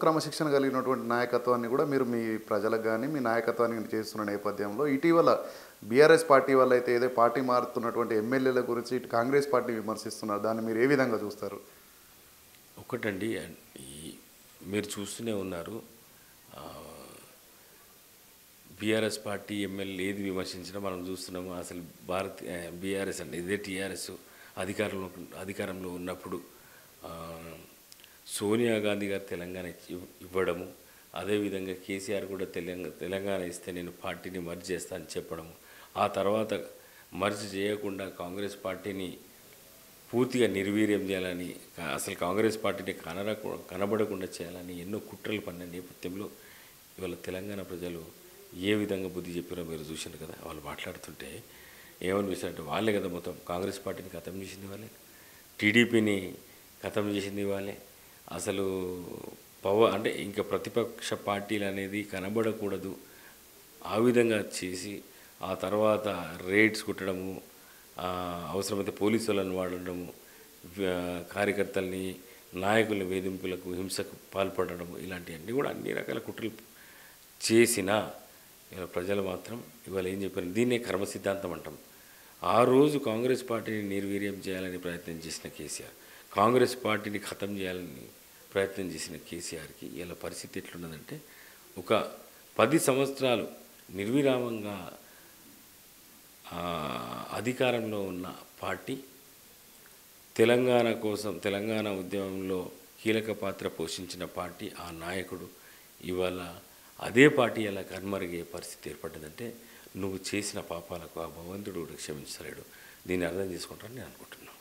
క్రమశిక్షణ కలిగినటువంటి నాయకత్వాన్ని కూడా మీరు మీ ప్రజలకు గానీ, మీ నాయకత్వానికి చేస్తున్న నేపథ్యంలో ఇటీవల బీఆర్ఎస్ పార్టీ వాళ్ళైతే ఏదో పార్టీ మారుతున్నటువంటి ఎమ్మెల్యేల గురించి ఇటు కాంగ్రెస్ పార్టీ విమర్శిస్తున్నారు. దాన్ని మీరు ఏ విధంగా చూస్తారు? ఒకటండి ఈ మీరు చూస్తూనే ఉన్నారు. బీఆర్ఎస్ పార్టీ ఎమ్మెల్యే ఏది విమర్శించినా మనం చూస్తున్నాము. అసలు బీఆర్ఎస్ అంటే ఇదే టీఆర్ఎస్ అధికారంలో ఉన్నప్పుడు సోనియా గాంధీ గారు తెలంగాణ ఇవ్వడము, అదేవిధంగా కేసీఆర్ కూడా తెలంగాణ ఇస్తే నేను పార్టీని మర్జ్ చేస్తా అని చెప్పడము, ఆ తర్వాత మర్జ్ చేయకుండా కాంగ్రెస్ పార్టీని పూర్తిగా నిర్వీర్యం చేయాలని, అసలు కాంగ్రెస్ పార్టీని కనబడకుండా చేయాలని ఎన్నో కుట్రలు పడిన నేపథ్యంలో ఇవాళ తెలంగాణ ప్రజలు ఏ విధంగా బుద్ధి చెప్పారో మీరు చూసారు కదా. వాళ్ళు మాట్లాడుతుంటే ఏమనిపిస్తారంటే వాళ్ళే కదా మొత్తం కాంగ్రెస్ పార్టీని ఖతం చేసింది వాళ్ళే, టీడీపీని ఖతం చేసింది వాళ్ళే. అసలు అంటే ఇంకా ప్రతిపక్ష పార్టీలు అనేది కనబడకూడదు ఆ విధంగా చేసి, ఆ తర్వాత రేడ్స్ కుట్టడము, అవసరమైతే పోలీసు వాళ్ళని వాడడము, కార్యకర్తల్ని నాయకుల వేధింపులకు హింసకు పాల్పడము, ఇలాంటివన్నీ కూడా అన్ని రకాల కుట్రలు చేసిన ప్రజలు మాత్రం ఇవాళ ఏం చెప్పారు, దీన్నే కర్మ సిద్ధాంతం అంటాం. ఆ రోజు కాంగ్రెస్ పార్టీని నిర్వీర్యం చేయాలని ప్రయత్నం చేసిన కేసీఆర్, కాంగ్రెస్ పార్టీని ఖతం చేయాలని ప్రయత్నం చేసిన కేసీఆర్కి ఇలా పరిస్థితి ఎట్లున్నదంటే, ఒక 10 సంవత్సరాలు నిర్విరామంగా అధికారంలో ఉన్న పార్టీ, తెలంగాణ కోసం తెలంగాణ ఉద్యమంలో కీలక పాత్ర పోషించిన పార్టీ, ఆ నాయకుడు ఇవాళ అదే పార్టీ అలా కనుమరుగే పరిస్థితి ఏర్పడ్డదంటే నువ్వు చేసిన పాపాలకు ఆ భగవంతుడు క్షమించలేడు. దీన్ని అర్థం చేసుకుంటారని నేను అనుకుంటున్నాను.